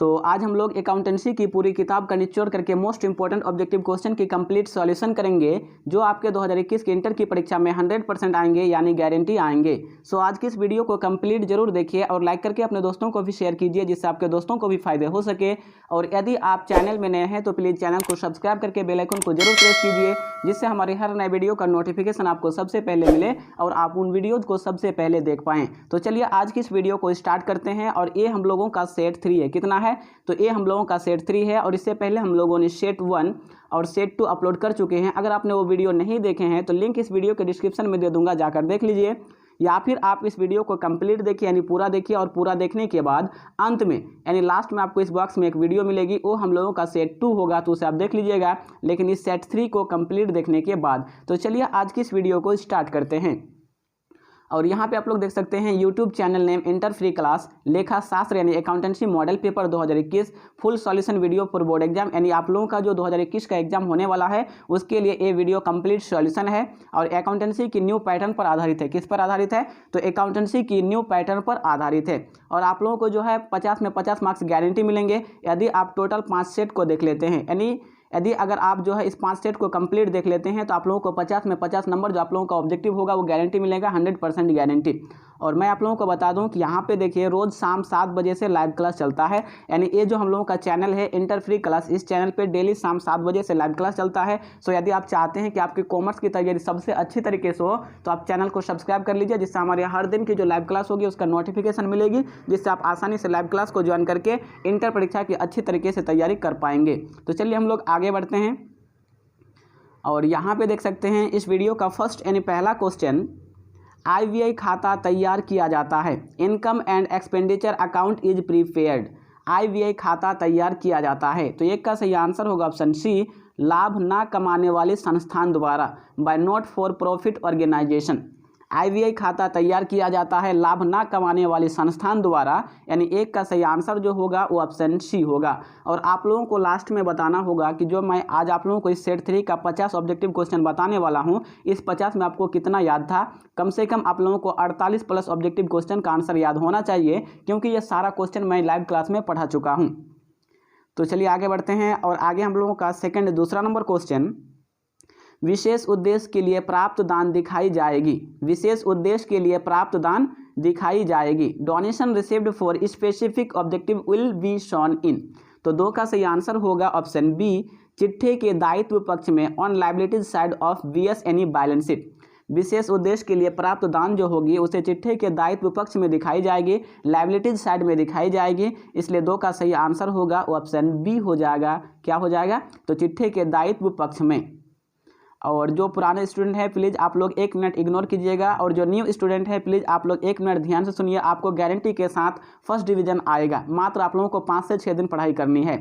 तो आज हम लोग अकाउंटेंसी की पूरी किताब का निचोड़ करके मोस्ट इंपोर्टेंट ऑब्जेक्टिव क्वेश्चन की कंप्लीट सॉल्यूशन करेंगे जो आपके 2021 के इंटर की परीक्षा में 100% आएंगे, यानी गारंटी आएंगे। सो आज की इस वीडियो को कंप्लीट जरूर देखिए और लाइक करके अपने दोस्तों को भी शेयर कीजिए जिससे आपके दोस्तों को भी फायदे हो सके। और यदि आप चैनल में नए हैं तो प्लीज़ चैनल को सब्सक्राइब करके बेल आइकन को जरूर प्रेस कीजिए जिससे हमारे हर नए वीडियो का नोटिफिकेशन आपको सबसे पहले मिले और आप उन वीडियोज़ को सबसे पहले देख पाएँ। तो चलिए आज की इस वीडियो को स्टार्ट करते हैं। और ये हम लोगों का सेट 3 है। कितना है? तो ये हम लोगों का सेट 3 है और इससे पहले हम लोगों ने सेट 1 और सेट 2 अपलोड कर चुके हैं। अगर आपने वो वीडियो नहीं देखे हैं तो लिंक इस वीडियो के डिस्क्रिप्शन में दे दूंगा, जाकर देख लीजिए, या फिर आप इस वीडियो को कंप्लीट देखिए यानी पूरा देखिए और पूरा देखने के बाद अंत में यानी लास्ट में आपको इस बॉक्स में एक वीडियो मिलेगी, वो हम लोगों का सेट 2 होगा तो उसे आप देख लीजिएगा, लेकिन इस सेट 3 को कंप्लीट देखने के बाद। तो चलिए आज की इस वीडियो को स्टार्ट करते हैं। और यहाँ पे आप लोग देख सकते हैं YouTube channel name inter free class लेखा शास्त्र यानी accountancy model paper 2021 full solution video for board exam, यानी आप लोगों का जो 2021 का एग्जाम होने वाला है उसके लिए ये वीडियो कंप्लीट सॉल्यूशन है और अकाउंटेंसी की न्यू पैटर्न पर आधारित है। किस पर आधारित है? तो अकाउंटेंसी की न्यू पैटर्न पर आधारित है। और आप लोगों को जो है 50 में 50 मार्क्स गारंटी मिलेंगे यदि आप टोटल 5 सेट को देख लेते हैं। यानी यदि अगर आप जो है इस 5 सेट को कंप्लीट देख लेते हैं तो आप लोगों को 50 में 50 नंबर जो आप लोगों का ऑब्जेक्टिव होगा वो गारंटी मिलेगा, 100% गारंटी। और मैं आप लोगों को बता दूं कि यहाँ पे देखिए रोज़ शाम 7 बजे से लाइव क्लास चलता है। यानी ये जो हम लोगों का चैनल है इंटर फ्री क्लास, इस चैनल पे डेली शाम 7 बजे से लाइव क्लास चलता है। सो यदि आप चाहते हैं कि आपकी कॉमर्स की तैयारी सबसे अच्छी तरीके से हो तो आप चैनल को सब्सक्राइब कर लीजिए जिससे हमारे हर दिन की जो लाइव क्लास होगी उसका नोटिफिकेशन मिलेगी, जिससे आप आसानी से लाइव क्लास को ज्वाइन करके इंटर परीक्षा की अच्छी तरीके से तैयारी कर पाएंगे। तो चलिए हम लोग आगे बढ़ते हैं। और यहाँ पे देख सकते हैं इस वीडियो का फर्स्ट यानी पहला क्वेश्चन, IVI खाता तैयार किया जाता है, income and expenditure account is prepared. IVI खाता तैयार किया जाता है तो एक का सही आंसर होगा ऑप्शन सी, लाभ ना कमाने वाले संस्थान द्वारा, by not for profit organisation. IVI खाता तैयार किया जाता है लाभ ना कमाने वाले संस्थान द्वारा, यानी एक का सही आंसर जो होगा वो ऑप्शन सी होगा। और आप लोगों को लास्ट में बताना होगा कि जो मैं आज आप लोगों को इस सेट 3 का 50 ऑब्जेक्टिव क्वेश्चन बताने वाला हूं, इस 50 में आपको कितना याद था। कम से कम आप लोगों को 48 प्लस ऑब्जेक्टिव क्वेश्चन का आंसर याद होना चाहिए, क्योंकि ये सारा क्वेश्चन मैं लाइव क्लास में पढ़ा चुका हूँ। तो चलिए आगे बढ़ते हैं। और आगे हम लोगों का सेकेंड दूसरा नंबर क्वेश्चन, विशेष उद्देश्य के लिए प्राप्त दान दिखाई जाएगी। विशेष उद्देश्य के लिए प्राप्त दान दिखाई जाएगी। Donation received for specific objective will be shown in. तो 2 का सही आंसर होगा ऑप्शन बी, चिट्ठे के दायित्व पक्ष में on liabilities side of BS any balance sheet. विशेष उद्देश्य के लिए प्राप्त दान जो होगी उसे चिट्ठे के दायित्व पक्ष में दिखाई जाएगी, लायबिलिटीज साइड में दिखाई जाएगी, इसलिए 2 का सही आंसर होगा ऑप्शन बी हो जाएगा। क्या हो जाएगा? तो चिट्ठे के दायित्व पक्ष में। और जो पुराने स्टूडेंट हैं प्लीज़ आप लोग 1 मिनट इग्नोर कीजिएगा, और जो न्यू स्टूडेंट है प्लीज़ आप लोग 1 मिनट ध्यान से सुनिए। आपको गारंटी के साथ फर्स्ट डिवीज़न आएगा। मात्र आप लोगों को 5 से 6 दिन पढ़ाई करनी है।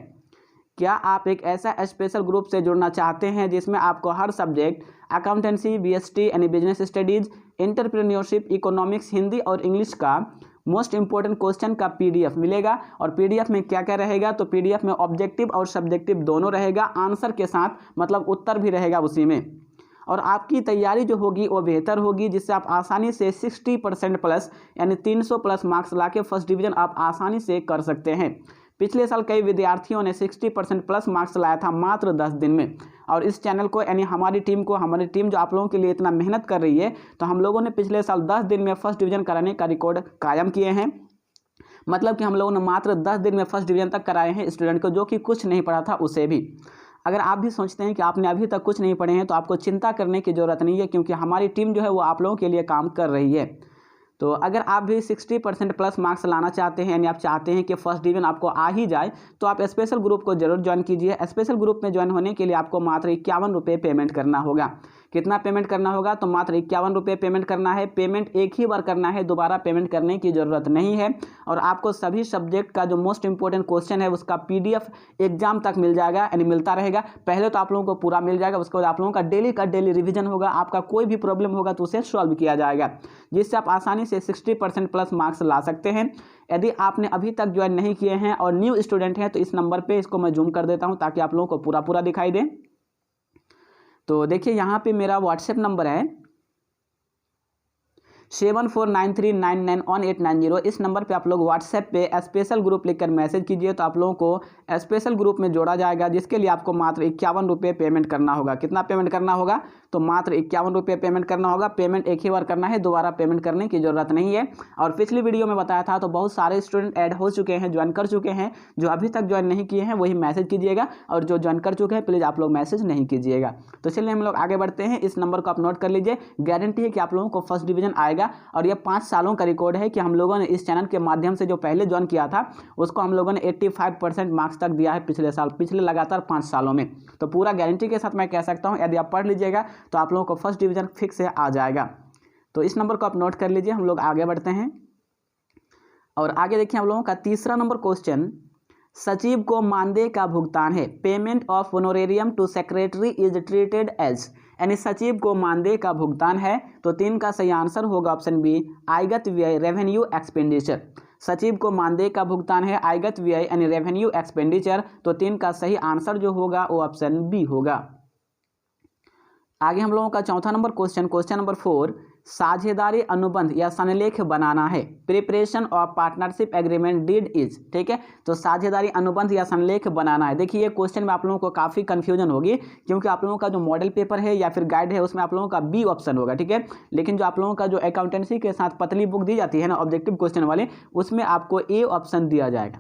क्या आप एक ऐसा स्पेशल ग्रुप से जुड़ना चाहते हैं जिसमें आपको हर सब्जेक्ट अकाउंटेंसी, BST यानी business studies, entrepreneurship, economics, Hindi और इंग्लिश का मोस्ट इंपॉर्टेंट क्वेश्चन का PDF मिलेगा? और PDF में क्या क्या रहेगा? तो PDF में ऑब्जेक्टिव और सब्जेक्टिव दोनों रहेगा, आंसर के साथ, मतलब उत्तर भी रहेगा उसी में। और आपकी तैयारी जो होगी वो बेहतर होगी, जिससे आप आसानी से 60% प्लस यानी 300 प्लस मार्क्स लाके फर्स्ट डिवीज़न आप आसानी से कर सकते हैं। पिछले साल कई विद्यार्थियों ने 60% प्लस मार्क्स लाया था मात्र 10 दिन में। और इस चैनल को यानी हमारी टीम जो आप लोगों के लिए इतना मेहनत कर रही है, तो हम लोगों ने पिछले साल 10 दिन में फर्स्ट डिवीज़न कराने का रिकॉर्ड कायम किए हैं। मतलब कि हम लोगों ने मात्र 10 दिन में फर्स्ट डिवीज़न तक कराए हैं स्टूडेंट को, जो कि कुछ नहीं पढ़ा था उसे भी। अगर आप भी सोचते हैं कि आपने अभी तक कुछ नहीं पढ़े हैं तो आपको चिंता करने की ज़रूरत नहीं है, क्योंकि हमारी टीम जो है वो आप लोगों के लिए काम कर रही है। तो अगर आप भी 60% प्लस मार्क्स लाना चाहते हैं, यानी आप चाहते हैं कि फर्स्ट डिवीज़न आपको आ ही जाए, तो आप स्पेशल ग्रुप को जरूर ज्वाइन कीजिए। स्पेशल ग्रुप में ज्वाइन होने के लिए आपको मात्र 51 रुपये पेमेंट करना होगा। कितना पेमेंट करना होगा? तो मात्र 51 रुपये पेमेंट करना है। पेमेंट एक ही बार करना है, दोबारा पेमेंट करने की ज़रूरत नहीं है। और आपको सभी सब्जेक्ट का जो मोस्ट इंपॉर्टेंट क्वेश्चन है उसका PDF एग्जाम तक मिल जाएगा, यानी मिलता रहेगा। पहले तो आप लोगों को पूरा मिल जाएगा, उसके बाद आप लोगों का डेली रिवीजन होगा। आपका कोई भी प्रॉब्लम होगा तो उसे सॉल्व किया जाएगा, जिससे आप आसानी से 60% प्लस मार्क्स ला सकते हैं। यदि आपने अभी तक ज्वाइन नहीं किए हैं और न्यू स्टूडेंट हैं तो इस नंबर पे इसको मैं जूम कर देता हूं ताकि आप लोगों को पूरा दिखाई दे। तो देखिए यहाँ पे मेरा व्हाट्सएप नंबर है 7493991890 इस नंबर पे आप लोग व्हाट्सएप पे स्पेशल ग्रुप लिखकर मैसेज कीजिए, तो आप लोगों को स्पेशल ग्रुप में जोड़ा जाएगा, जिसके लिए आपको मात्र 51 रुपये पेमेंट करना होगा। कितना पेमेंट करना होगा? तो मात्र 51 रुपये पेमेंट करना होगा। पेमेंट एक ही बार करना है, दोबारा पेमेंट करने की ज़रूरत नहीं है। और पिछली वीडियो में बताया था तो बहुत सारे स्टूडेंट ऐड हो चुके हैं, ज्वाइन कर चुके हैं। जो अभी तक ज्वाइन नहीं किए हैं वही मैसेज कीजिएगा, और जो ज्वाइन कर चुके हैं प्लीज़ आप लोग मैसेज नहीं कीजिएगा। तो चलिए हम लोग आगे बढ़ते हैं। इस नंबर को आप नोट कर लीजिए। गारंटी है कि आप लोगों को फर्स्ट डिवीजन आएगा, और यह 5 सालों का रिकॉर्ड है कि हम लोगों ने इस चैनल के माध्यम से जो पहले ज्वाइन किया था उसको हम लोगों ने 85% मार्क्स तक दिया है पिछले साल, पिछले लगातार 5 सालों में। तो पूरा गारंटी के साथ मैं कह सकता हूं, यदि आप पढ़ लीजिएगा तो आप लोगों को फर्स्ट डिवीजन फिक्स से आ जाएगा। तो इस नंबर को आप नोट कर लीजिए। हम लोग आगे बढ़ते हैं, और आगे देखिए हम लोगों का तीसरा नंबर क्वेश्चन, सचिव को मानदेय का भुगतान है। Payment of honorarium to secretary is treated as, यानी सचिव को मानदेय का भुगतान है, तो 3 का सही आंसर होगा ऑप्शन बी, आयगत व्यय, रेवेन्यू एक्सपेंडिचर। सचिव को मानदेय का भुगतान है, आयगत व्यय यानी रेवेन्यू एक्सपेंडिचर, तो 3 का सही आंसर जो होगा वो ऑप्शन बी होगा। आगे हम लोगों का चौथा नंबर क्वेश्चन, क्वेश्चन नंबर 4, साझेदारी अनुबंध या सनलेख बनाना है। Preparation of partnership agreement deed is, ठीक है। तो साझेदारी अनुबंध या सनलेख बनाना है। देखिए ये क्वेश्चन में आप लोगों को काफ़ी कंफ्यूजन होगी, क्योंकि आप लोगों का जो मॉडल पेपर है या फिर गाइड है उसमें आप लोगों का बी ऑप्शन होगा, ठीक है। लेकिन जो आप लोगों का जो अकाउंटेंसी के साथ पतली बुक दी जाती है ना, ऑब्जेक्टिव क्वेश्चन वाले, उसमें आपको ए ऑप्शन दिया जाएगा।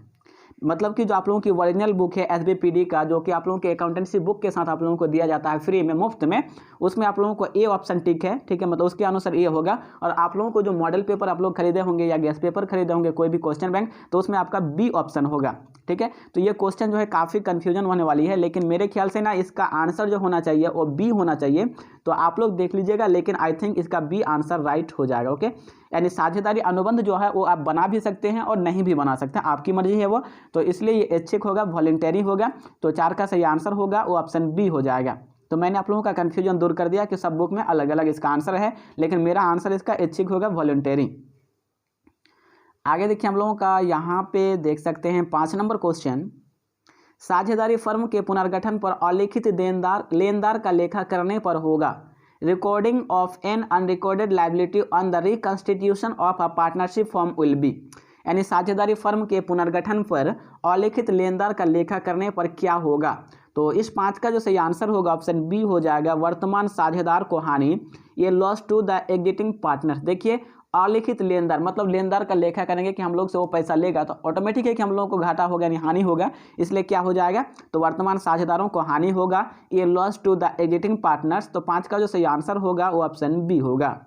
मतलब कि जो आप लोगों की ओरिजिनल बुक है एसबीपीडी का, जो कि आप लोगों के अकाउंटेंसी बुक के साथ आप लोगों को दिया जाता है फ्री में, मुफ्त में, उसमें आप लोगों को ए ऑप्शन टिक है, ठीक है। मतलब उसके अनुसार ये होगा। और आप लोगों को जो मॉडल पेपर आप लोग खरीदे होंगे या गेस्ट पेपर खरीदे होंगे, कोई भी क्वेश्चन बैंक, तो उसमें आपका बी ऑप्शन होगा, ठीक है। तो ये क्वेश्चन जो है काफ़ी कंफ्यूजन होने वाली है, लेकिन मेरे ख्याल से ना इसका आंसर जो होना चाहिए वो बी होना चाहिए। तो आप लोग देख लीजिएगा, लेकिन आई थिंक इसका बी आंसर राइट हो जाएगा, ओके। यानी साझेदारी अनुबंध जो है वो आप बना भी सकते हैं और नहीं भी बना सकते हैं, आपकी मर्जी है वो। तो इसलिए ये ऐच्छिक होगा, वॉलंटरी होगा। तो 4 का सही आंसर होगा वो ऑप्शन बी हो जाएगा। तो मैंने आप लोगों का कन्फ्यूजन दूर कर दिया कि सब बुक में अलग अलग इसका आंसर है, लेकिन मेरा आंसर इसका ऐच्छिक होगा, वॉलंटरी। आगे देखिए हम लोगों का यहाँ पे देख सकते हैं 5 नंबर क्वेश्चन, साझेदारी फर्म के पुनर्गठन पर अलिखित लेनदार का लेखा करने पर होगा। Recording of an unrecorded liability on the reconstitution of a partnership form will be, यानी साझेदारी फर्म के पुनर्गठन पर अलिखित लेनदार का लेखा करने पर क्या होगा। तो इस 5 का जो सही आंसर होगा ऑप्शन बी हो जाएगा, वर्तमान साझेदार को हानि, ये loss to the exiting partner. देखिए अलिखित लेनदार मतलब लेनदार का लेखा करेंगे कि हम लोग से वो पैसा लेगा, तो ऑटोमेटिक है कि हम लोगों को घाटा होगा यानी हानि होगा, इसलिए क्या हो जाएगा, तो वर्तमान साझेदारों को हानि होगा, ये loss to the exiting partners. तो 5 का जो सही आंसर होगा वो ऑप्शन बी होगा।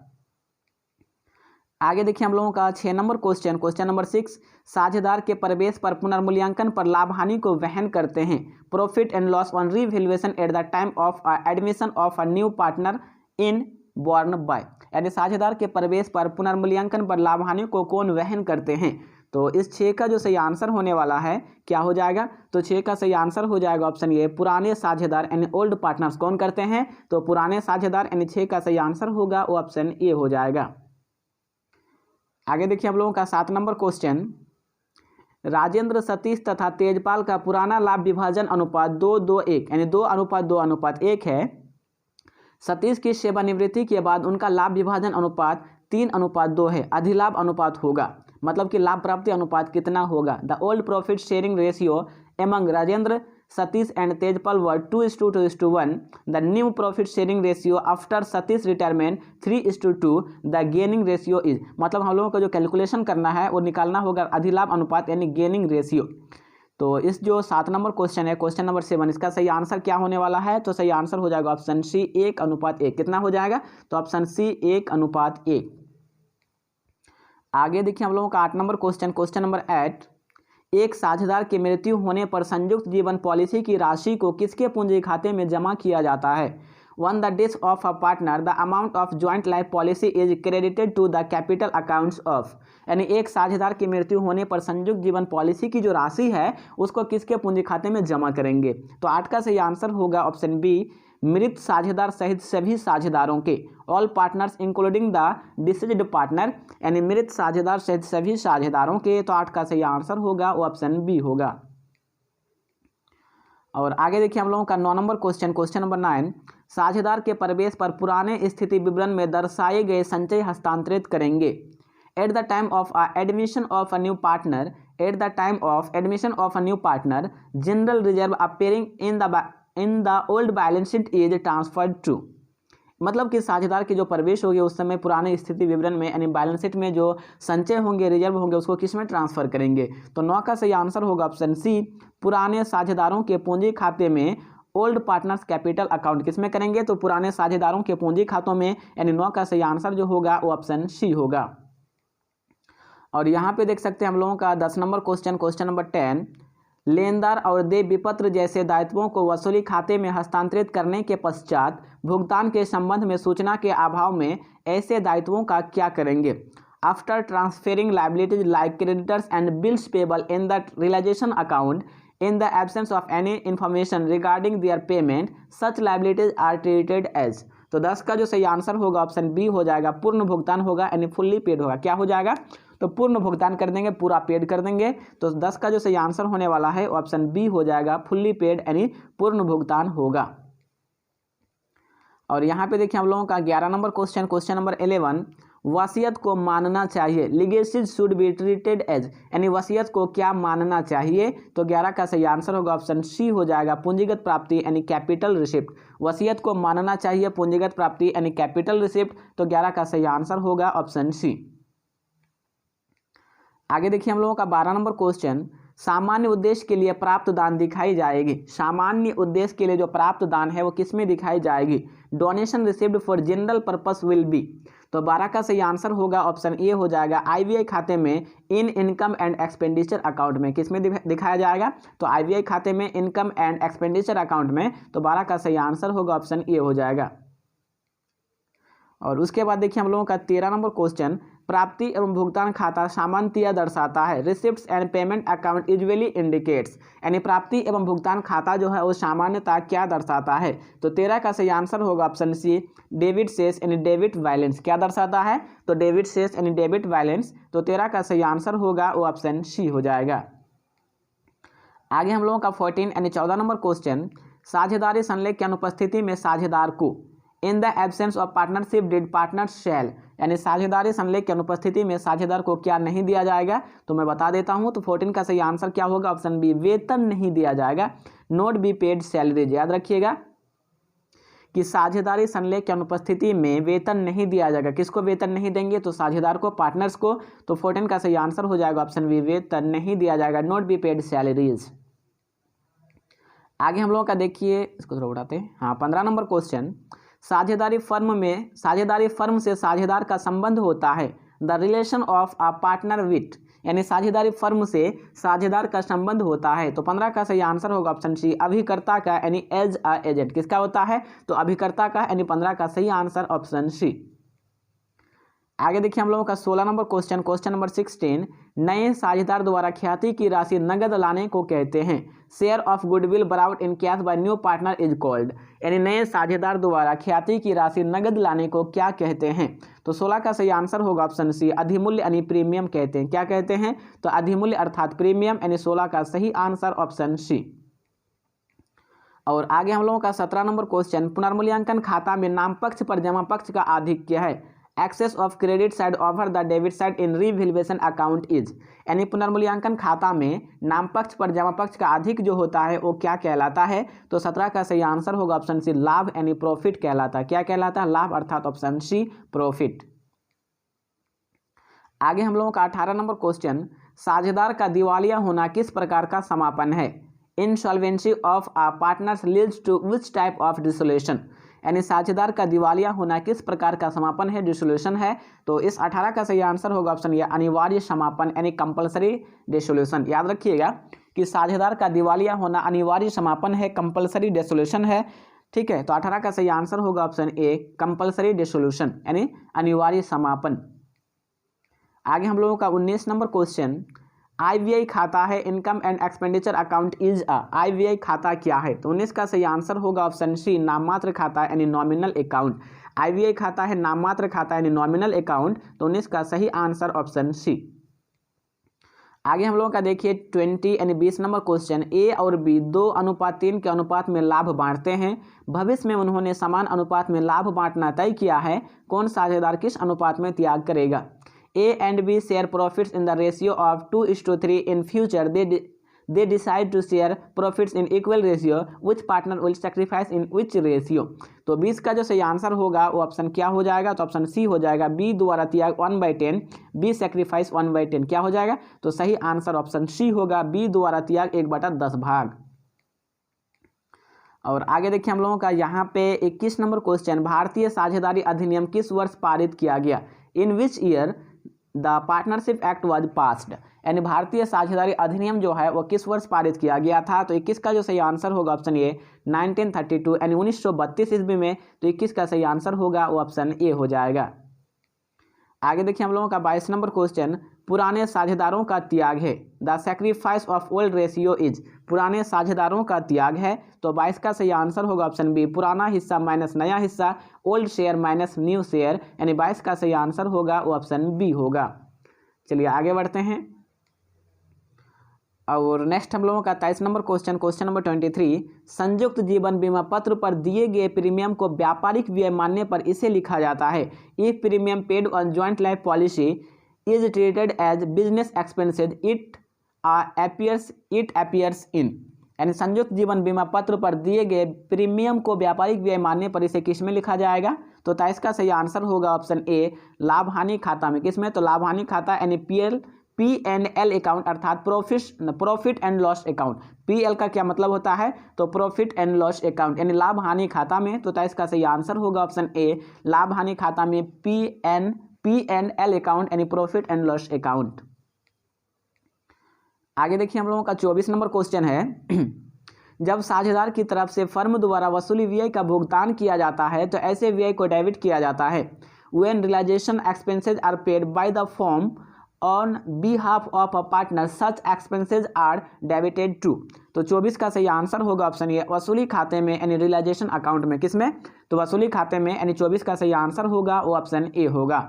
आगे देखिए हम लोगों का 6 नंबर क्वेश्चन, क्वेश्चन नंबर 6, साझेदार के प्रवेश पर पुनर्मूल्यांकन पर लाभ हानि को वहन करते हैं। Profit and loss on revaluation at the time of admission of a new partner in borne by, यानी साझेदार के प्रवेश पर पुनर्मूल्यांकन पर लाभ हानि को कौन वहन करते हैं। तो इस 6 का जो सही आंसर होने वाला है क्या हो जाएगा, तो 6 का सही आंसर हो जाएगा ऑप्शन ए, पुराने साझेदार यानी ओल्ड पार्टनर्स कौन करते हैं, तो पुराने साझेदार, यानी 6 का सही आंसर होगा वो ऑप्शन ए हो जाएगा। आगे देखिए हम लोगों का 7 नंबर क्वेश्चन, राजेंद्र, सतीश तथा तेजपाल का पुराना लाभ विभाजन अनुपात 2:1 यानी 2:2:1 है। सतीश की सेवानिवृत्ति के बाद उनका लाभ विभाजन अनुपात 3:2 है, अधिलाभ अनुपात होगा, मतलब कि लाभ प्राप्ति अनुपात कितना होगा। The old profit sharing ratio among Rajendra, Satish and Tejpal were 2:1. The new profit sharing ratio after Satish retirement 3:2. The gaining ratio is, मतलब हम लोगों को जो कैलकुलेशन करना है वो निकालना होगा अधिलाभ अनुपात यानी गेनिंग रेशियो। तो इस जो 7 नंबर क्वेश्चन है, क्वेश्चन नंबर 7, इसका सही आंसर क्या होने वाला है, तो सही आंसर हो जाएगा ऑप्शन सी 1:1। कितना हो जाएगा, तो ऑप्शन सी 1:1। आगे देखिए हम लोगों का 8 नंबर क्वेश्चन, क्वेश्चन नंबर 8, एक साझेदार की मृत्यु होने पर संयुक्त जीवन पॉलिसी की राशि को किसके पूंजी खाते में जमा किया जाता है। On the death of a partner the amount of joint life policy is credited to the capital accounts of, यानी एक साझेदार की मृत्यु होने पर संयुक्त जीवन पॉलिसी की जो राशि है उसको किसके पूंजी खाते में जमा करेंगे। तो 8 का सही आंसर होगा ऑप्शन बी, मृत साझेदार सहित सभी साझेदारों के, all partners including the deceased partner, यानी मृत साझेदार सहित सभी साझेदारों के। तो 8 का सही आंसर होगा वो ऑप्शन बी होगा। और आगे देखिए हम लोगों का 9 नंबर क्वेश्चन, क्वेश्चन नंबर 9, साझेदार के प्रवेश पर पुराने स्थिति विवरण में दर्शाए गए संचय हस्तांतरित करेंगे। At the time of admission of a new partner, at the time of admission of a new partner, general reserve appearing in the old balance sheet is transferred to. मतलब कि साझेदार की जो प्रवेश होगी उस समय पुराने स्थिति विवरण में यानी बैलेंस शीट में जो संचय होंगे, रिजर्व होंगे, उसको किस में ट्रांसफर करेंगे। तो 9 का सही आंसर होगा ऑप्शन सी, पुराने साझेदारों के पूंजी खाते में ओल्ड पार्टनर्स कैपिटल अकाउंट किस में करेंगे, तो पुराने साझेदारों के पूंजी खातों में, यानी 9 का सही आंसर जो होगा वो ऑप्शन सी होगा। और यहाँ पे देख सकते हैं हम लोगों का 10 नंबर क्वेश्चन, क्वेश्चन नंबर 10, लेनदार और देय विपत्र जैसे दायित्वों को वसूली खाते में हस्तांतरित करने के पश्चात भुगतान के संबंध में सूचना के अभाव में ऐसे दायित्वों का क्या करेंगे। After transferring liabilities like creditors and bills payable in the realisation account in the absence of any information regarding their payment, such liabilities are treated as। तो 10 का जो सही आंसर होगा ऑप्शन बी हो जाएगा, पूर्ण भुगतान होगा यानी फुल्ली पेड होगा। क्या हो जाएगा, तो पूर्ण भुगतान कर देंगे, पूरा पेड कर देंगे। तो 10 का जो सही आंसर होने वाला है ऑप्शन बी हो जाएगा, फुल्ली पेड यानी पूर्ण भुगतान होगा। और यहाँ पे देखिए हम लोगों का 11 नंबर क्वेश्चन, क्वेश्चन नंबर 11, वसीयत को मानना चाहिए, लीगेसीज शुड बी ट्रीटेड एज, यानी वसीयत को क्या मानना चाहिए। तो 11 का सही आंसर होगा ऑप्शन सी हो जाएगा, पूंजीगत प्राप्ति यानी कैपिटल रिसिप्ट। वसीयत को मानना चाहिए पूंजीगत प्राप्ति यानी कैपिटल रिसिप्ट। तो 11 का सही आंसर होगा ऑप्शन सी। आगे देखिए हम लोगों का 12 नंबर क्वेश्चन, सामान्य उद्देश्य के लिए प्राप्त दान दिखाई जाएगी। सामान्य उद्देश्य के लिए जो प्राप्त दान है वो किस में दिखाई जाएगी। Donation received for general purpose will be. तो 12 का सही आंसर होगा ऑप्शन ए हो जाएगा, आईवीआई खाते में इन इनकम एंड एक्सपेंडिचर अकाउंट में किस में दिखाया जाएगा। तो आईवीआई खाते में इनकम एंड एक्सपेंडिचर अकाउंट में। तो 12 का सही आंसर होगा ऑप्शन ए हो जाएगा। और उसके बाद देखिए हम लोगों का 13 नंबर क्वेश्चन, प्राप्ति एवं भुगतान खाता सामान्यतया दर्शाता है। Receipts and payment account usually indicates, यानी प्राप्ति एवं भुगतान खाता जो है वो सामान्यतः क्या दर्शाता है। तो 13 का सही आंसर होगा ऑप्शन सी, डेबिट सेल्स यानी डेबिट बैलेंस। क्या दर्शाता है, तो डेबिट सेल्स यानी डेबिट बैलेंस। तो 13 का सही आंसर होगा वो ऑप्शन सी हो जाएगा। आगे हम लोगों का 14 यानी 14 नंबर क्वेश्चन, साझेदारी संलेख की अनुपस्थिति में साझेदार को in the absence of partnership deed partner shall, यानी साझेदारी संलेख की अनुपस्थिति में साझेदार को क्या नहीं दिया जाएगा। तो मैं बता देता हूं, तो 14 का सही आंसर क्या होगा ऑप्शन बी, वेतन नहीं दिया जाएगा, नॉट बी पेड सैलरीज। याद रखिएगा कि साझेदारी संलेख की अनुपस्थिति में वेतन नहीं दिया जाएगा। किसको वेतन नहीं देंगे, तो साझेदार को, पार्टनर्स को। तो 14 का सही आंसर हो जाएगा ऑप्शन बी, वेतन नहीं दिया जाएगा, नॉट बी पेड सैलरीज। आगे हम लोगों का देखिए, इसको थोड़ा उठाते हैं, हाँ 15 नंबर क्वेश्चन, साझेदारी फर्म से साझेदार का संबंध होता है। The relation of a partner with, यानी साझेदारी फर्म से साझेदार का संबंध होता है। तो 15 का सही आंसर होगा ऑप्शन सी, अभिकर्ता का यानी एज अ एजेंट। किसका होता है, तो अभिकर्ता का, यानी 15 का सही आंसर ऑप्शन सी। आगे देखिए हम लोगों का 16 नंबर क्वेश्चन, क्वेश्चन नंबर 16, नए साझेदार द्वारा ख्याति की राशि नगद लाने को कहते हैं। Share of goodwill brought in cash by new partner is called, यानी नए साझेदार द्वारा ख्याति की राशि नगद लाने को क्या कहते हैं। तो 16 का सही आंसर होगा ऑप्शन सी, अधिमूल्य यानी प्रीमियम कहते हैं। क्या कहते हैं, तो अधिमूल्य अर्थात प्रीमियम, यानी 16 का सही आंसर ऑप्शन सी। और आगे हम लोगों का 17 नंबर क्वेश्चन, पुनर्मूल्यांकन खाता में नाम पक्ष पर जमा पक्ष का आधिक्य है। Excess of credit side over the debit side in revaluation account is, यानी पुनर्मूल्यांकन खाता में नाम पक्ष पर जमा पक्ष का अधिक जो होता है वो क्या कहलाता है। तो 17 का सही आंसर होगा ऑप्शन सी, लाभ यानी प्रॉफिट कहलाता है। क्या कहलाता है, लाभ अर्थात ऑप्शन सी प्रॉफिट। आगे हम लोगों का 18 नंबर क्वेश्चन, साझेदार का दिवालिया होना किस प्रकार का समापन है। Insolvency of a partners leads to which type of dissolution, यानी साझेदार का दिवालिया होना किस प्रकार का समापन है, डिसोल्यूशन है। तो इस 18 का सही आंसर होगा ऑप्शन ए, अनिवार्य समापन यानी कंपलसरी डिसोल्यूशन। याद रखिएगा कि साझेदार का दिवालिया होना अनिवार्य समापन है, कंपलसरी डिसोल्यूशन है। ठीक है, तो 18 का सही आंसर होगा ऑप्शन ए, कंपलसरी डिसोल्यूशन यानी अनिवार्य समापन। आगे हम लोगों का 19 नंबर क्वेश्चन, आईवीआई खाता है, income and expenditure account is a, IVI खाता क्या है। तो 19 का सही आंसर होगा ऑप्शन सी, नाममात्र खाता यानी नॉमिनल अकाउंट। आईवीआई खाता है नाममात्र खाता यानी नॉमिनल अकाउंट। तो 19 का सही आंसर ऑप्शन सी। आगे हम लोगों का देखिए 20 यानी 20 नंबर क्वेश्चन, ए और बी 2:3 के अनुपात में लाभ बांटते हैं। भविष्य में उन्होंने समान अनुपात में लाभ बांटना तय किया है। कौन साझेदार किस अनुपात में त्याग करेगा? A and B share profits in the ratio of 2:3 in future. They decide to share profits in equal ratio, which partner will sacrifice in which ratio. तो 20 का जो सही आंसर होगा वो ऑप्शन क्या हो जाएगा? तो ऑप्शन सी हो जाएगा, बी द्वारा त्याग 1/10, बी सेक्रीफाइस 1/10 क्या हो जाएगा? तो सही आंसर ऑप्शन सी होगा, बी द्वारा त्याग 1/10 भाग। और आगे देखिए हम लोगों का यहाँ पे 21 नंबर क्वेश्चन, भारतीय साझेदारी अधिनियम किस वर्ष पारित किया गया? In which year the partnership act was passed. यानी भारतीय साझेदारी अधिनियम जो है वो किस वर्ष पारित किया गया था? तो 21 का जो सही आंसर होगा ऑप्शन ए 1932 यानी 1932 ईस्वी में। तो 21 का सही आंसर होगा वो ऑप्शन ए हो जाएगा। आगे देखिए हम लोगों का 22 नंबर क्वेश्चन, पुराने साझेदारों का त्याग है। The sacrifice of old ratio is. पुराने साझेदारों का त्याग है। तो 22 का सही आंसर होगा ऑप्शन बी, पुराना हिस्सा माइनस नया हिस्सा, old share minus new share. यानी 22 का सही आंसर होगा वो ऑप्शन बी होगा। चलिए आगे बढ़ते हैं। और नेक्स्ट हम लोगों का 23 नंबर क्वेश्चन, क्वेश्चन नंबर 23, संयुक्त जीवन बीमा पत्र पर दिए गए प्रीमियम को व्यापारिक व्यय मानने पर इसे लिखा जाता है। If premium paid on joint life policy is treated as business expenses it appears in. यानी संयुक्त जीवन बीमा पत्र पर दिए गए प्रीमियम को व्यापारिक व्यय मानने पर इसे किस में लिखा जाएगा? तो 23 का सही आंसर होगा ऑप्शन ए, लाभ हानि खाता में। किस में? तो लाभ हानि खाता यानी P&L अकाउंट अर्थात profit and loss account. PL का क्या मतलब होता है? तो प्रॉफिट एंड लॉस अकाउंट यानी लाभ हानि खाता में। तो 23 का सही आंसर होगा ऑप्शन ए, लाभ हानि खाता में P&L अकाउंट यानी प्रॉफिट एंड लॉस अकाउंट। आगे देखिए हम लोगों का 24 नंबर क्वेश्चन है, जब साझेदार की तरफ से फर्म द्वारा वसूली व्यय का भुगतान किया जाता है तो ऐसे व्यय को डेबिट किया जाता है। When realisation expenses are paid by the firm on behalf of a partner such expenses are debited to. तो 24 का सही आंसर होगा ऑप्शन ए, वसूली खाते में यानी रियलाइजेशन अकाउंट में। किस में? तो वसूली खाते में। यानी 24 का सही आंसर होगा वो ऑप्शन ए होगा।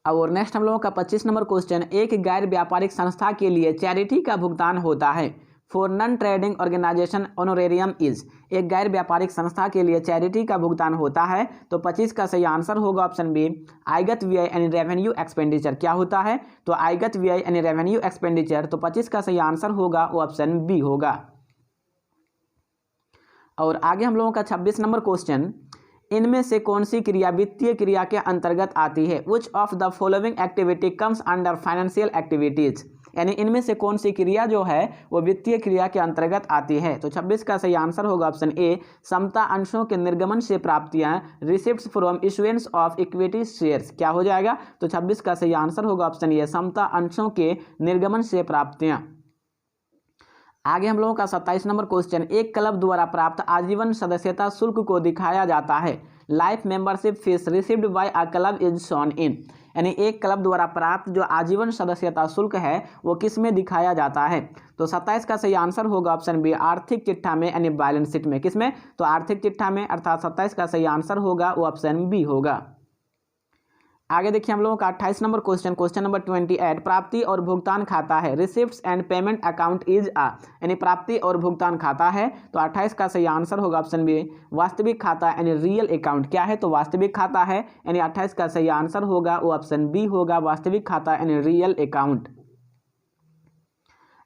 और नेक्स्ट हम लोगों का 25 नंबर क्वेश्चन, एक गैर व्यापारिक संस्था के लिए चैरिटी का भुगतान होता है। For non trading organisation honorarium is. एक गैर व्यापारिक संस्था के लिए चैरिटी का भुगतान होता है। तो 25 का सही आंसर होगा ऑप्शन बी, आयगत व्यय यानी रेवेन्यू एक्सपेंडिचर। क्या होता है? तो आयगत व्यय यानी रेवेन्यू एक्सपेंडिचर। तो 25 का सही आंसर होगा वो ऑप्शन बी होगा। और आगे हम लोगों का 26 नंबर क्वेश्चन, इनमें से कौन सी क्रिया वित्तीय क्रिया के अंतर्गत आती है? Which of the following activity comes under financial activities. यानी इनमें से कौन सी क्रिया जो है वो वित्तीय क्रिया के अंतर्गत आती है? तो 26 का सही आंसर होगा ऑप्शन ए, समता अंशों के निर्गमन से प्राप्तियां, receipts from issuance of equity shares. क्या हो जाएगा? तो 26 का सही आंसर होगा ऑप्शन ए, समता अंशों के निर्गमन से प्राप्तियां। आगे हम लोगों का 27 नंबर क्वेश्चन, एक क्लब द्वारा प्राप्त आजीवन सदस्यता शुल्क को दिखाया जाता है। Life membership fees received by a club is shown in. यानी एक क्लब द्वारा प्राप्त जो आजीवन सदस्यता शुल्क है वो किस में दिखाया जाता है? तो 27 का सही आंसर होगा ऑप्शन बी, आर्थिक चिट्ठा में यानी बैलेंस शीट में। किस में? तो आर्थिक चिट्ठा में, अर्थात 27 का सही आंसर होगा वो ऑप्शन बी होगा। आगे देखिए हम लोगों का 28 नंबर क्वेश्चन, क्वेश्चन नंबर 28, प्राप्ति और भुगतान खाता है। Receipts and payment account is a. यानी प्राप्ति और भुगतान खाता है। तो 28 का सही आंसर होगा ऑप्शन बी, वास्तविक खाता यानी रियल अकाउंट। क्या है? तो वास्तविक खाता है। यानी 28 का सही आंसर होगा वो ऑप्शन बी होगा, वास्तविक खाता यानी रियल अकाउंट।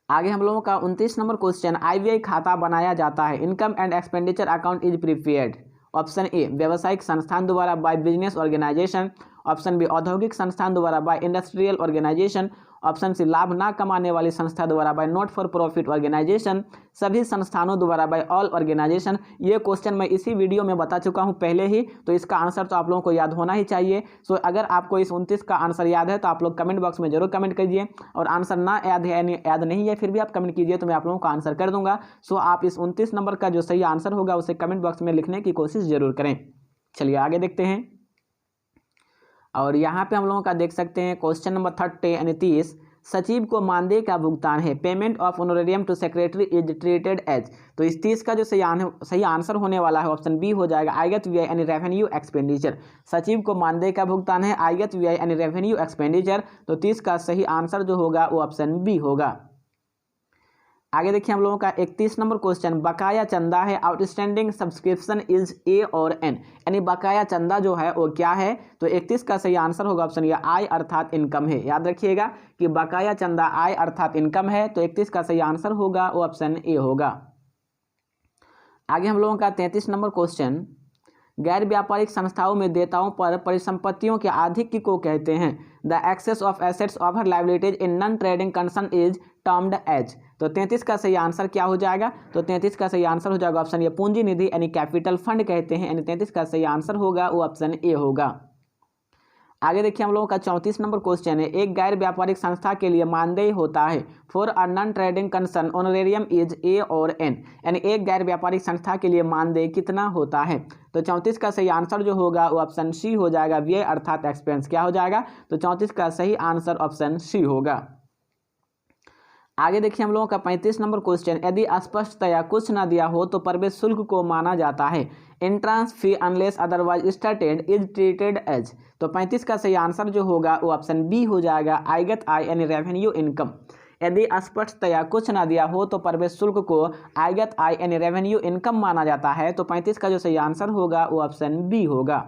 आगे हम लोगों का 29 नंबर क्वेश्चन, IVI खाता बनाया जाता है। Income and expenditure account is prepared. Option A, व्यावसायिक संस्थान द्वारा by business organisation. Option B, औद्योगिक संस्थान द्वारा by industrial organisation. Option C, लाभ ना कमाने वाली संस्था द्वारा by not for profit organisation. सभी संस्थानों द्वारा बाय ऑल ऑर्गेनाइजेशन। ये क्वेश्चन मैं इसी वीडियो में बता चुका हूं पहले ही, तो इसका आंसर तो आप लोगों को याद होना ही चाहिए। सो अगर आपको इस 29 का आंसर याद है तो आप लोग कमेंट बॉक्स में जरूर कमेंट कीजिए, और आंसर ना याद है याद नहीं है फिर भी आप कमेंट कीजिए, तो मैं आप लोगों का आंसर कर दूंगा। सो आप इस 29 नंबर का जो सही आंसर होगा उसे कमेंट बॉक्स में लिखने की कोशिश जरूर करें। चलिए आगे देखते हैं। और यहाँ पे हम लोगों का देख सकते हैं क्वेश्चन नंबर 30 यानी 30, सचिव को मानदेय का भुगतान है। Payment of honorarium to secretary is treated as. तो इस 30 का जो सही आंसर होने वाला है ऑप्शन बी हो जाएगा आयगत व्यय यानी रेवेन्यू एक्सपेंडिचर। सचिव को मानदेय का भुगतान है, आयगत व्यय यानी रेवेन्यू एक्सपेंडिचर। तो 30 का सही आंसर जो होगा वो ऑप्शन बी होगा। आगे देखिए हम लोगों का 31 नंबर क्वेश्चन, बकाया चंदा है, आउटस्टैंडिंग सब्सक्रिप्शन इज ए और एन, यानी बकाया चंदा जो है वो क्या है। तो 31 का सही आंसर होगा ऑप्शन ये आय अर्थात इनकम है। याद रखिएगा कि बकाया चंदा आय अर्थात इनकम है। तो 31 का सही आंसर होगा वो ऑप्शन ए होगा। आगे हम लोगों का 33 नंबर क्वेश्चन, गैर व्यापारिक संस्थाओं में देताओं पर परिसंपत्तियों के आधिक्य को कहते हैं। The excess of assets over liabilities in non trading concern is termed as. तो 33 का सही आंसर क्या हो जाएगा। तो 33 का सही आंसर हो जाएगा ऑप्शन ए पूंजी निधि यानी कैपिटल फंड कहते हैं, यानी 33 का सही आंसर होगा वो ऑप्शन ए होगा। आगे देखिए हम लोगों का 34 नंबर क्वेश्चन है, एक गैर व्यापारिक संस्था के लिए मानदेय होता है for a non trading concern honorarium is a और एन, यानी एक गैर व्यापारिक संस्था के लिए मानदेय कितना होता है। तो 34 का सही आंसर जो होगा वो ऑप्शन सी हो जाएगा, व्यय अर्थात एक्सपेंस। क्या हो जाएगा। तो 34 का सही आंसर ऑप्शन सी होगा। आगे देखिए हम लोगों का 35 नंबर क्वेश्चन, यदि स्पष्टतया कुछ ना दिया हो तो प्रवेश शुल्क को माना जाता है। Entrance fee unless otherwise stated is treated as. तो 35 का सही आंसर जो होगा वो ऑप्शन बी हो जाएगा, आयगत आय यानी रेवेन्यू इनकम। यदि स्पष्टतया कुछ ना दिया हो तो प्रवेश शुल्क को आयगत आय यानी रेवेन्यू इनकम माना जाता है। तो 35 का जो सही आंसर होगा वो ऑप्शन बी होगा।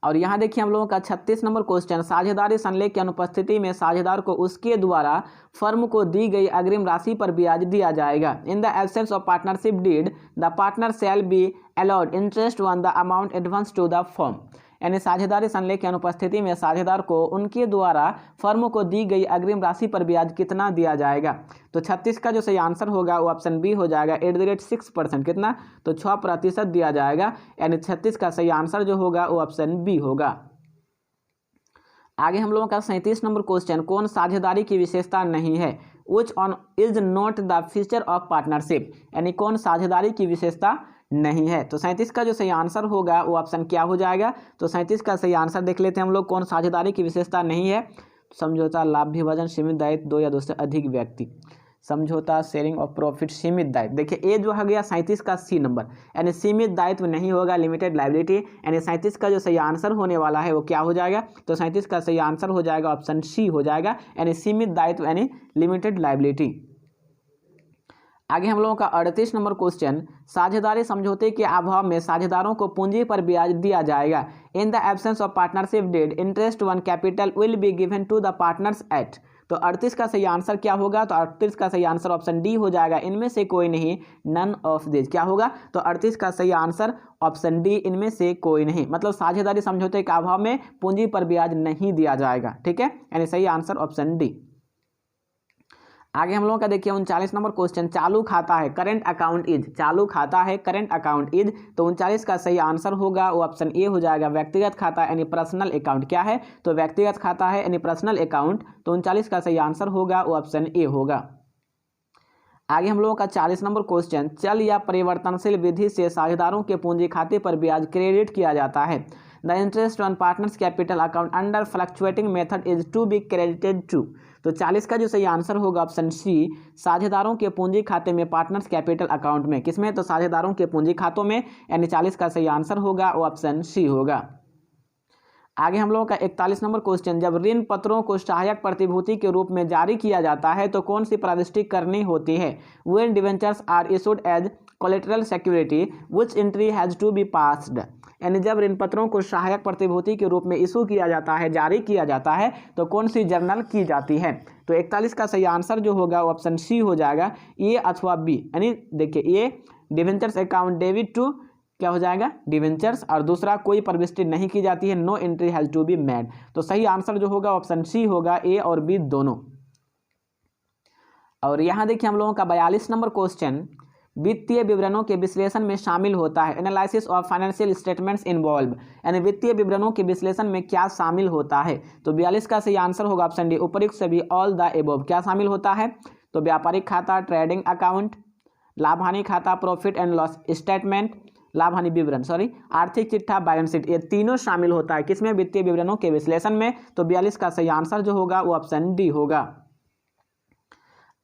और यहाँ देखिए हम लोगों का 36 नंबर क्वेश्चन, साझेदारी संलेख की अनुपस्थिति में साझेदार को उसके द्वारा फर्म को दी गई अग्रिम राशि पर ब्याज दिया जाएगा। In the absence of partnership deed the partner shall be allowed interest on the amount advance to the firm, यानी साझेदारी संलेख की अनुपस्थिति में साझेदार को उनके द्वारा फर्म को दी गई अग्रिम राशि पर ब्याज कितना दिया जाएगा। तो 36 का जो सही आंसर होगा वो ऑप्शन बी हो जाएगा, 6%। कितना। तो 6% दिया जाएगा, यानी 36 का सही आंसर जो होगा वो ऑप्शन बी होगा। आगे हम लोगों का 37 नंबर क्वेश्चन, कौन साझेदारी की विशेषता नहीं है। Which one is not the feature of partnership, यानी कौन साझेदारी की विशेषता नहीं है। तो 37 का जो सही आंसर होगा वो ऑप्शन क्या हो जाएगा। तो 37 का सही आंसर देख लेते हैं हम लोग, कौन साझेदारी की विशेषता नहीं है। समझौता, लाभ विभाजन, सीमित दायित्व, दो या दो से अधिक व्यक्ति, समझौता, शेयरिंग ऑफ प्रॉफिट, सीमित दायित्व। देखिए ये जो हो गया 37 का सी नंबर, यानी सीमित दायित्व नहीं होगा, लिमिटेड लायबिलिटी, यानी 37 का जो सही आंसर होने वाला है वो क्या हो जाएगा। तो 37 का सही आंसर हो जाएगा ऑप्शन सी हो जाएगा, यानी सीमित दायित्व यानी लिमिटेड लायबिलिटी। आगे हम लोगों का 38 नंबर क्वेश्चन, साझेदारी समझौते के अभाव में साझेदारों को पूंजी पर ब्याज दिया जाएगा। In the absence of partnership deed interest on capital will be given to the partners at. तो 38 का सही आंसर क्या होगा। तो 38 का सही आंसर ऑप्शन डी हो जाएगा, इनमें से कोई नहीं, नन ऑफ दिस। क्या होगा। तो 38 का सही आंसर ऑप्शन डी, इनमें से कोई नहीं, मतलब साझेदारी समझौते के अभाव में पूंजी पर ब्याज नहीं दिया जाएगा। ठीक है, यानी सही आंसर ऑप्शन डी। आगे हम लोगों का देखिए 39 नंबर क्वेश्चन, चालू खाता है, करेंट अकाउंट इज। चालू खाता है, करेंट अकाउंट इज। तो 39 का सही आंसर होगा वो ऑप्शन ए हो जाएगा, व्यक्तिगत खाता यानी पर्सनल अकाउंट। क्या है। तो व्यक्तिगत खाता है यानी पर्सनल अकाउंट। तो 39 का सही आंसर होगा वो ऑप्शन ए होगा। आगे हम लोगों का 40 नंबर क्वेश्चन, चल या परिवर्तनशील विधि से साझेदारों के पूंजी खाते पर ब्याज क्रेडिट किया जाता है। The interest on partners capital account under fluctuating method is to be credited to. तो 40 का जो सही आंसर होगा ऑप्शन सी, साझेदारों के पूंजी खाते में पार्टनर्स कैपिटल अकाउंट में। किसमें। तो साझेदारों के पूंजी खातों में, यानी 40 का सही आंसर होगा वो ऑप्शन सी होगा। आगे हम लोगों का 41 नंबर क्वेश्चन, जब ऋण पत्रों को सहायक प्रतिभूति के रूप में जारी किया जाता है तो कौन सी प्रविष्टि करनी होती है। When debentures are issued as collateral security which entry has to be passed, यानी जब ऋण पत्रों को सहायक प्रतिभूति के रूप में इशू किया जाता है, जारी किया जाता है, तो कौन सी जर्नल की जाती है। तो 41 का सही आंसर जो होगा वो ऑप्शन सी हो जाएगा, ए अथवा बी। यानी देखिए ए डिवेंचर्स अकाउंट डेबिट टू क्या हो जाएगा, डिवेंचर्स, और दूसरा कोई प्रविष्टि नहीं की जाती है, no entry has to be made. तो सही आंसर जो होगा ऑप्शन सी होगा, ए और बी दोनों। और यहाँ देखिए हम लोगों का 42 नंबर क्वेश्चन, वित्तीय विवरणों के विश्लेषण में शामिल होता है। Analysis of financial statements involve, यानी वित्तीय विवरणों के विश्लेषण में क्या शामिल होता है। तो 42 का सही आंसर होगा ऑप्शन डी, उपयुक्त सभी, ऑल द एबव। क्या शामिल होता है। तो व्यापारिक खाता, ट्रेडिंग अकाउंट, लाभ हानि खाता, प्रॉफिट एंड लॉस स्टेटमेंट, लाभ हानि विवरण आर्थिक चिट्ठा, बैलेंस शीट, ये तीनों शामिल होता है किसमें, वित्तीय विवरणों के विश्लेषण में। तो 42 का सही आंसर जो होगा वो ऑप्शन डी होगा।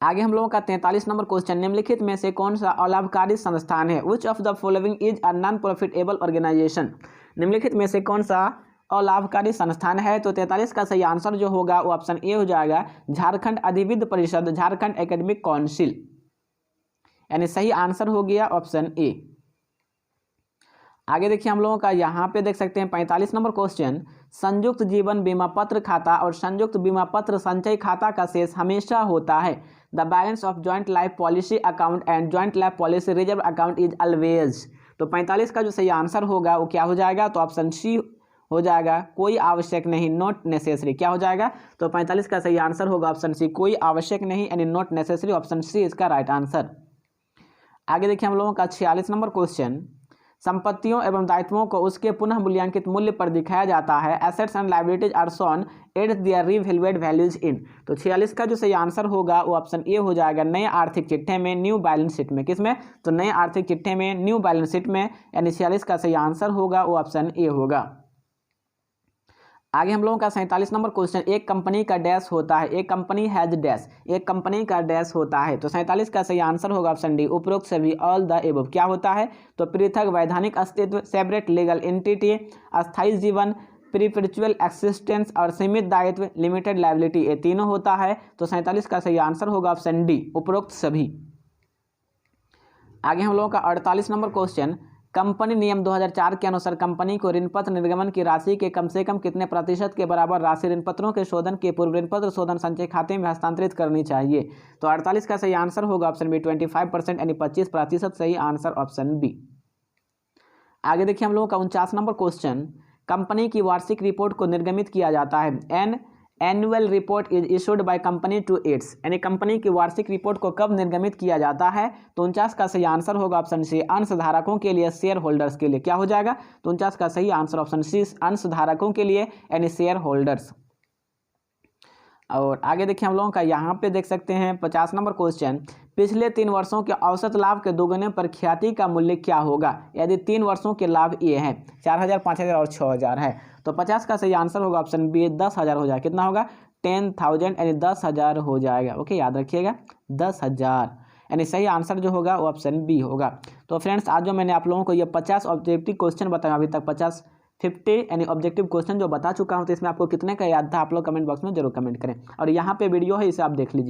आगे हम लोगों का 43 नंबर क्वेश्चन, निम्नलिखित में से कौन सा अलाभकारी संस्थान है? Which of the following is a non profitable organisation? निम्नलिखित में से कौन सा अलाभकारी संस्थान है? तो 43 का सही आंसर जो होगा वो ऑप्शन ए हो जाएगा, झारखंड अधिविद्य परिषद, झारखंड एकेडमिक काउंसिल, यानी सही आंसर हो गया ऑप्शन ए। आगे देखिए हम लोगों का यहाँ पे देख सकते हैं 45 नंबर क्वेश्चन, संयुक्त जीवन बीमा पत्र खाता और संयुक्त बीमा पत्र संचय खाता का शेष हमेशा होता है। The balance of joint life policy account and joint life policy reserve account is always. तो 45 का जो सही आंसर होगा वो क्या हो जाएगा? तो ऑप्शन सी हो जाएगा, कोई आवश्यक नहीं, नॉट नेसेसरी। क्या हो जाएगा? तो 45 का सही आंसर होगा ऑप्शन सी, कोई आवश्यक नहीं यानी नॉट नेसेसरी, ऑप्शन सी इसका राइट आंसर। आगे देखिए हम लोगों का 46 नंबर क्वेश्चन, संपत्तियों एवं दायित्वों को उसके पुनः मूल्यांकित मूल्य पर दिखाया जाता है। Assets and liabilities are shown at their revaluate values in. तो 46 का जो सही आंसर होगा वो ऑप्शन ए हो जाएगा, नए आर्थिक चिट्ठे में, न्यू बैलेंस शीट में। किसमें? तो नए आर्थिक चिट्ठे में, न्यू बैलेंस शीट में, यानी 46 का सही आंसर होगा वो ऑप्शन ए होगा। आगे हम लोगों का 47 नंबर क्वेश्चन, एक कंपनी का डैश होता है, एक कंपनी हैज डैश, एक कंपनी का डैश होता है। तो 47 का सही आंसर होगा ऑप्शन डी, उपरोक्त सभी, ऑल द एबव। क्या होता है? तो पृथक वैधानिक अस्तित्व, सेपरेट लीगल एंटिटी, अस्थायी जीवन, परपेचुअल एक्सिस्टेंस और सीमित दायित्व, लिमिटेड लायबिलिटी, ये तीनों होता है। तो 47 का सही आंसर होगा ऑप्शन डी, उपरोक्त सभी। आगे हम लोगों का 48 नंबर क्वेश्चन, कंपनी नियम 2004 के अनुसार कंपनी को ऋणपत्र निर्गमन की राशि के कम से कम कितने प्रतिशत के बराबर राशि ऋणपत्रों के शोधन के पूर्व ऋणपत्र शोधन संचय खाते में हस्तांतरित करनी चाहिए? तो 48 का सही आंसर होगा ऑप्शन बी, 25% यानी 25%, सही आंसर ऑप्शन बी। आगे देखिए हम लोगों का 49 नंबर क्वेश्चन, कंपनी की वार्षिक रिपोर्ट को निर्गमित किया जाता है। Annual report is issued by company to its, यानी कंपनी की वार्षिक रिपोर्ट को कब निर्गमित किया जाता है? तो 49 का सही आंसर होगा ऑप्शन सी, अंशधारकों के लिए, शेयर होल्डर्स के लिए। क्या हो जाएगा? तो 49 का सही आंसर ऑप्शन सी, अंशधारकों के लिए यानी शेयर होल्डर्स। और आगे देखिए हम लोगों का यहाँ पे देख सकते हैं 50 नंबर क्वेश्चन, पिछले 3 वर्षों के औसत लाभ के दोगुने पर ख्याति का मूल्य क्या होगा? यदि 3 वर्षों के लाभ ये हैं 4000, 5000 और 6000 है, तो 50 का सही आंसर होगा ऑप्शन बी, 10,000 हो जाएगा। कितना होगा? 10,000 यानी 10,000 हो जाएगा। ओके, याद रखिएगा 10,000, यानी सही आंसर जो होगा वो ऑप्शन बी होगा। तो फ्रेंड्स, आज जो मैंने आप लोगों को ये 50 ऑब्जेक्टिव क्वेश्चन बताया, अभी तक 50 यानी ऑब्जेक्टिव क्वेश्चन जो बता चुका हूँ, तो इसमें आपको कितने का याद था आप लोग कमेंट बॉक्स में जरूर कमेंट करें। और यहाँ पे वीडियो है, इसे आप देख लीजिए।